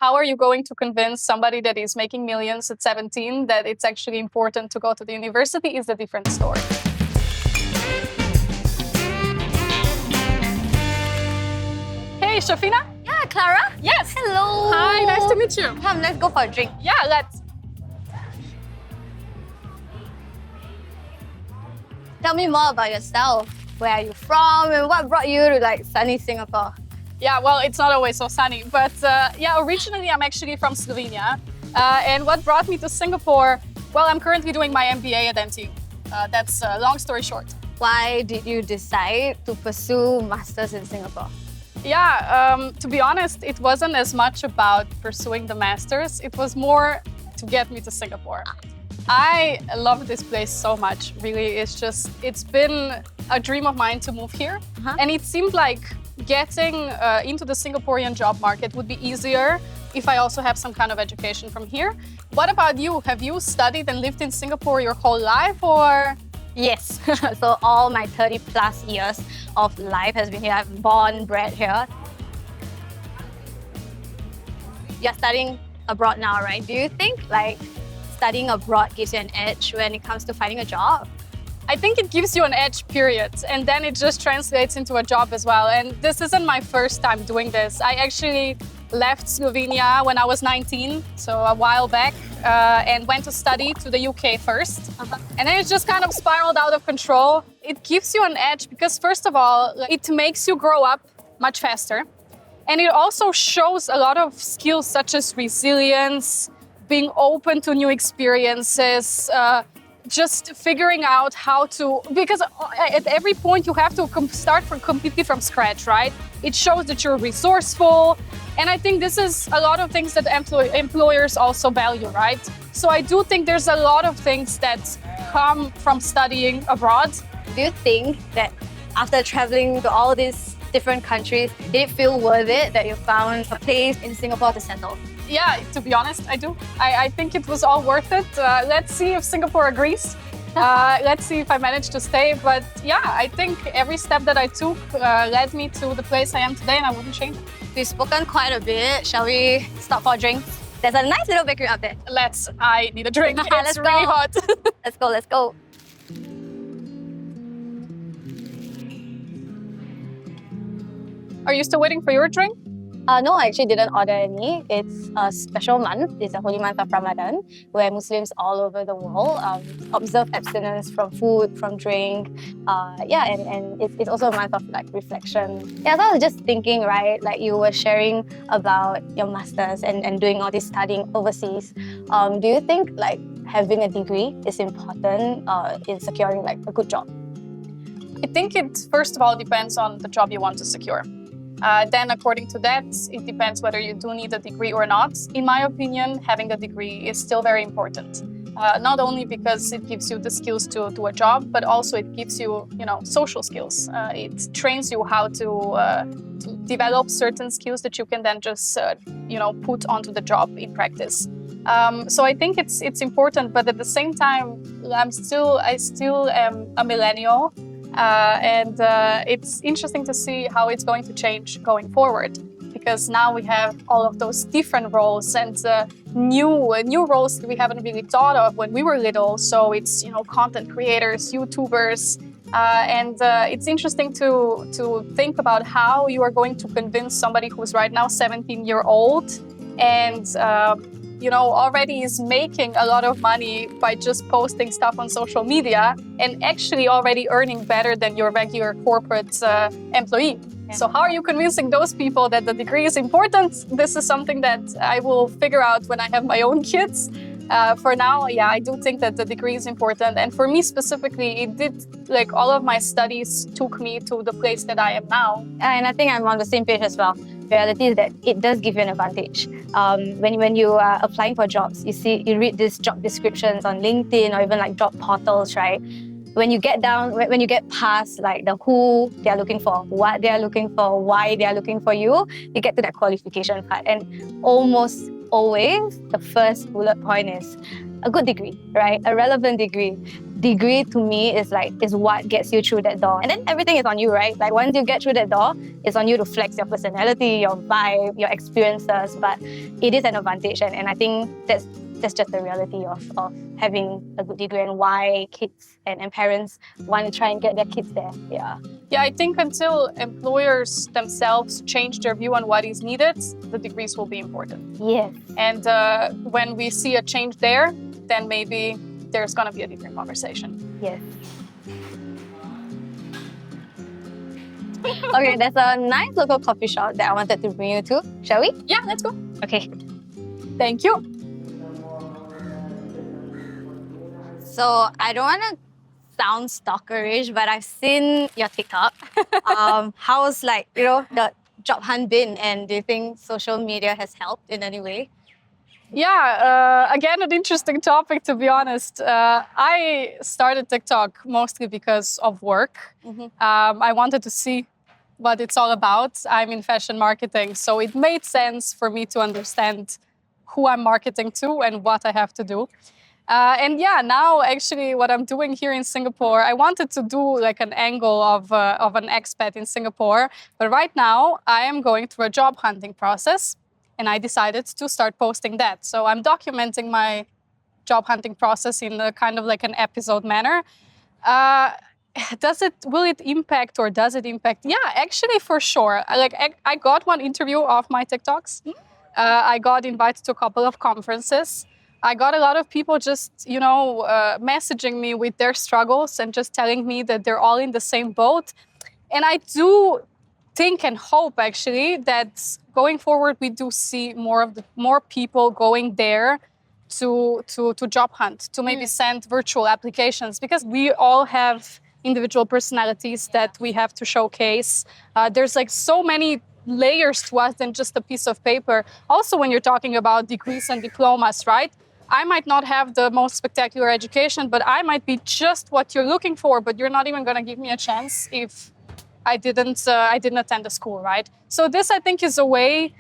how are you going to convince somebody that is making millions at 17 that it's actually important to go to the university is a different story. Hey, Shafina? Yeah, Clara? Yes. Hello. Hi, nice to meet you. Come, let's go for a drink. Yeah, let's. Tell me more about yourself. Where are you from and what brought you to sunny Singapore? Yeah, well, it's not always so sunny, but originally I'm actually from Slovenia. And what brought me to Singapore? Well, I'm currently doing my MBA at NT. That's long story short. Why did you decide to pursue masters in Singapore? Yeah, to be honest, it wasn't as much about pursuing the masters. It was more to get me to Singapore. I love this place so much, really. It's been a dream of mine to move here. And it seemed like getting into the Singaporean job market would be easier if I also have some kind of education from here. What about you? Have you studied and lived in Singapore your whole life, or? Yes. So all my 30 plus years of life has been here. I'm born, bred here. You're studying abroad now, right? Do you think studying abroad gives you an edge when it comes to finding a job? I think it gives you an edge, period. And then it just translates into a job as well. And this isn't my first time doing this. I actually left Slovenia when I was 19, so a while back, and went to study to the UK first. And then it just kind of spiraled out of control. It gives you an edge because, first of all, it makes you grow up much faster. And it also shows a lot of skills such as resilience, being open to new experiences, just figuring out how to, because at every point you have to start completely from scratch, right? It shows that you're resourceful. And I think this is a lot of things that employers also value, right? So I do think there's a lot of things that come from studying abroad. Do you think that after traveling to all these different countries, did it feel worth it that you found a place in Singapore to settle? Yeah, to be honest, I do. I think it was all worth it. Let's see if Singapore agrees. Let's see if I manage to stay. But yeah, I think every step that I took led me to the place I am today, and I wouldn't change it. We've spoken quite a bit. Shall we stop for a drink? There's a nice little bakery up there. Let's. I need a drink. It's Let's really go. hot. Let's go. Are you still waiting for your drink? No, I actually didn't order any. It's a special month. It's a holy month of Ramadan, where Muslims all over the world observe abstinence from food, from drink. And it's also a month of reflection. Yeah, so I was just thinking, right, you were sharing about your masters and doing all this studying overseas. Do you think having a degree is important in securing a good job? I think it, first of all, depends on the job you want to secure. Then according to that, it depends whether you do need a degree or not. In my opinion, having a degree is still very important. Not only because it gives you the skills to do a job, but also it gives you, social skills. It trains you how to develop certain skills that you can then just, put onto the job in practice. So I think it's important, but at the same time, I still am a millennial. And it's interesting to see how it's going to change going forward, because now we have all of those different roles and new roles that we haven't really thought of when we were little. So it's content creators, YouTubers, and it's interesting to think about how you are going to convince somebody who's right now 17-year-old and already is making a lot of money by just posting stuff on social media and actually already earning better than your regular corporate employee. Yeah. So how are you convincing those people that the degree is important? This is something that I will figure out when I have my own kids. For now, I do think that the degree is important. And for me specifically, it did, all of my studies took me to the place that I am now. And I think I'm on the same page as well. The reality is that it does give you an advantage. When you are applying for jobs, you read these job descriptions on LinkedIn or even job portals, right? When you get past the who they are looking for, what they are looking for, why they are looking for you get to that qualification part. And almost always the first bullet point is a good degree, right? A relevant degree. degree to me is what gets you through that door. And then everything is on you, right? Like once you get through that door, it's on you to flex your personality, your vibe, your experiences. But it is an advantage, and I think that's just the reality of having a good degree and why kids and parents want to try and get their kids there. Yeah. Yeah, I think until employers themselves change their view on what is needed, the degrees will be important. Yes. And when we see a change there, then maybe there's going to be a different conversation. Yes. Okay, there's a nice local coffee shop that I wanted to bring you to. Shall we? Yeah, let's go. Okay. Thank you. So I don't want to sound stalkerish, but I've seen your TikTok. How's the job hunt been, and do you think social media has helped in any way? Yeah, again, an interesting topic, to be honest. I started TikTok mostly because of work. I wanted to see what it's all about. I'm in fashion marketing, so it made sense for me to understand who I'm marketing to and what I have to do. And yeah, now actually what I'm doing here in Singapore, I wanted to do like an angle of an expat in Singapore. But right now I am going through a job hunting process, and I decided to start posting that. So I'm documenting my job hunting process in a kind of like an episode manner. Will it impact, or does it impact? Yeah, actually for sure. I got one interview off my TikToks. I got invited to a couple of conferences. I got a lot of people just, messaging me with their struggles and just telling me that they're all in the same boat. And I do think and hope actually that going forward we do see more people going there to job hunt, to maybe send virtual applications, because we all have individual personalities that we have to showcase. There's like so many layers to us than just a piece of paper. Also, when you're talking about degrees and diplomas, right? I might not have the most spectacular education, but I might be just what you're looking for, but you're not even going to give me a chance if I didn't attend the school, right? So this, I think, is a way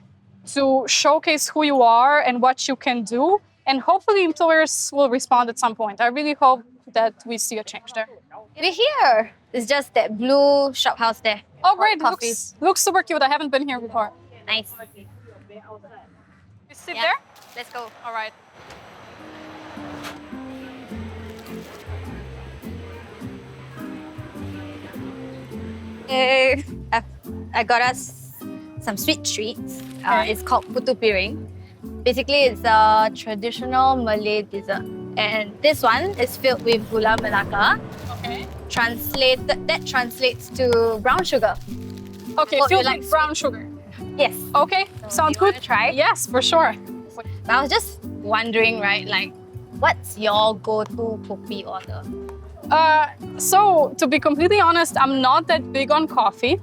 to showcase who you are and what you can do, and hopefully employers will respond at some point. I really hope that we see a change there. It is here. It's just that blue shop house there. Oh, great. Looks super cute. I haven't been here before. Nice. You sit there? Let's go. All right. I got us some sweet treats. It's called putu piring. Basically, it's a traditional Malay dessert. And this one is filled with gula melaka. Okay. That translates to brown sugar. Okay, filled with brown sugar. Yes. Okay, sounds good. Want to try? Yes, for sure. But I was just wondering, right, what's your go-to kopi order? So, to be completely honest, I'm not that big on coffee,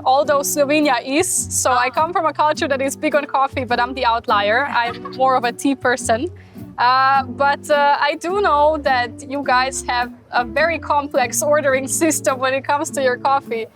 although Slovenia is. So I come from a culture that is big on coffee, but I'm the outlier. I'm more of a tea person. But I do know that you guys have a very complex ordering system when it comes to your coffee.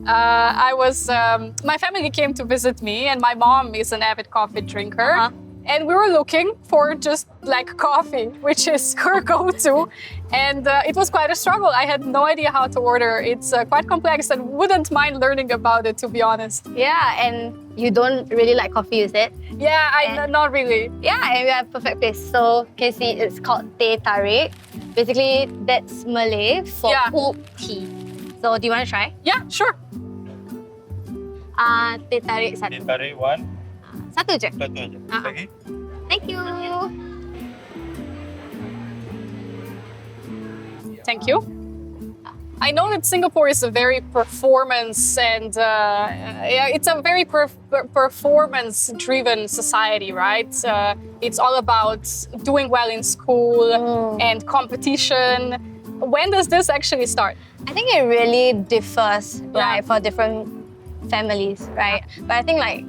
My family came to visit me, and my mom is an avid coffee drinker. And we were looking for just like coffee, which is her go-to. And it was quite a struggle. I had no idea how to order. It's quite complex, and wouldn't mind learning about it, to be honest. Yeah, and you don't really like coffee, is it? Yeah, not really. Yeah, and we have perfect place. So, can you see it's called teh tarik. Basically, that's Malay for oat tea. So, do you want to try? Yeah, sure. Teh tarik satu. Teh tarik one. Satu je. Satu aja. Lagi? Thank you. Thank you. I know that Singapore is a very performance and it's a very performance-driven society, right? It's all about doing well in school and competition. When does this actually start? I think it really differs, right, for different families, right? But I think my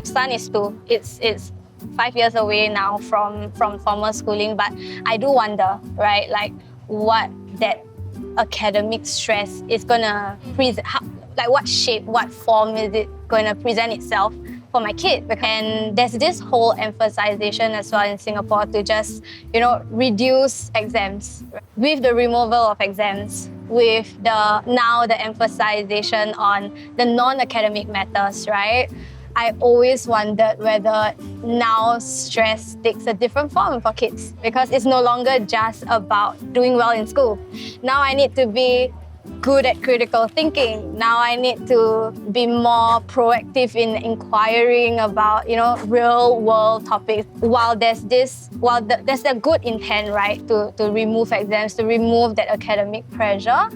son is 2. It's 5 years away now from formal schooling, but I do wonder, right, what that academic stress is gonna present, what shape, what form is it gonna present itself for my kid. And there's this whole emphasization as well in Singapore to just, reduce exams. With the removal of exams, with the emphasization on the non-academic matters, right? I always wondered whether now stress takes a different form for kids, because it's no longer just about doing well in school. Now I need to be good at critical thinking. Now I need to be more proactive in inquiring about, real world topics. While there's the good intent, right, to remove exams, to remove that academic pressure,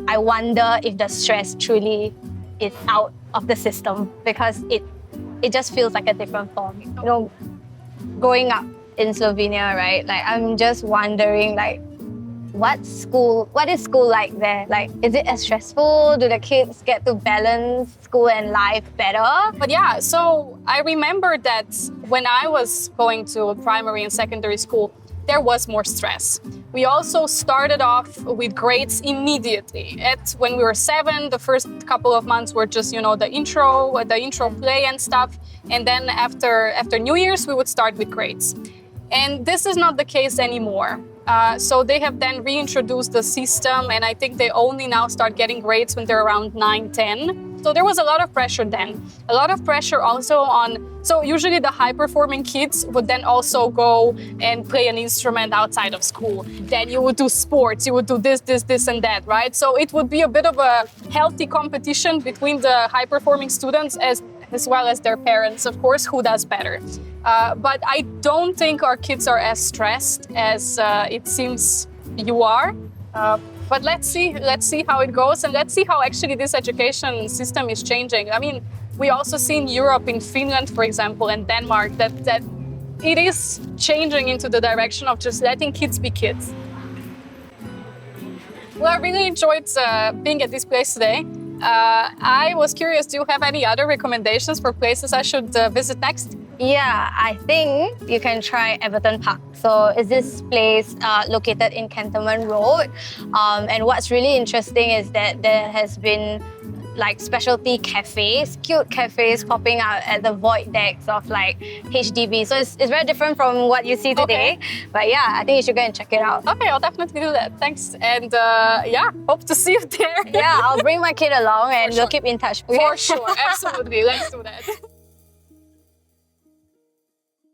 I wonder if the stress truly is out of the system, because it just feels like a different form. Growing up in Slovenia, right? Like, I'm just wondering, like, what is school like there? Like, is it as stressful? Do the kids get to balance school and life better? But yeah, so I remember that when I was going to primary and secondary school, there was more stress. We also started off with grades immediately. When we were 7, the first couple of months were just, the intro play and stuff. And then after New Year's, we would start with grades. And this is not the case anymore. So they have then reintroduced the system, and I think they only now start getting grades when they're around 9, 10. So there was a lot of pressure then. A lot of pressure also so usually the high-performing kids would then also go and play an instrument outside of school. Then you would do sports, you would do this, and that, right? So it would be a bit of a healthy competition between the high-performing students as well as their parents, of course, who does better. But I don't think our kids are as stressed as it seems you are. But let's see how it goes, and let's see how actually this education system is changing. I mean, we also see in Europe, in Finland, for example, and Denmark, that it is changing into the direction of just letting kids be kids. Well, I really enjoyed being at this place today. I was curious, do you have any other recommendations for places I should visit next? Yeah, I think you can try Everton Park. So it's this place located in Cantonment Road. And what's really interesting is that there has been like specialty cafes, cute cafes popping out at the void decks of like HDB. So it's very different from what you see today. Okay. But yeah, I think you should go and check it out. Okay, I'll definitely do that. Thanks. And hope to see you there. Yeah, I'll bring my kid along and we'll keep in touch. For sure, absolutely. Let's do that.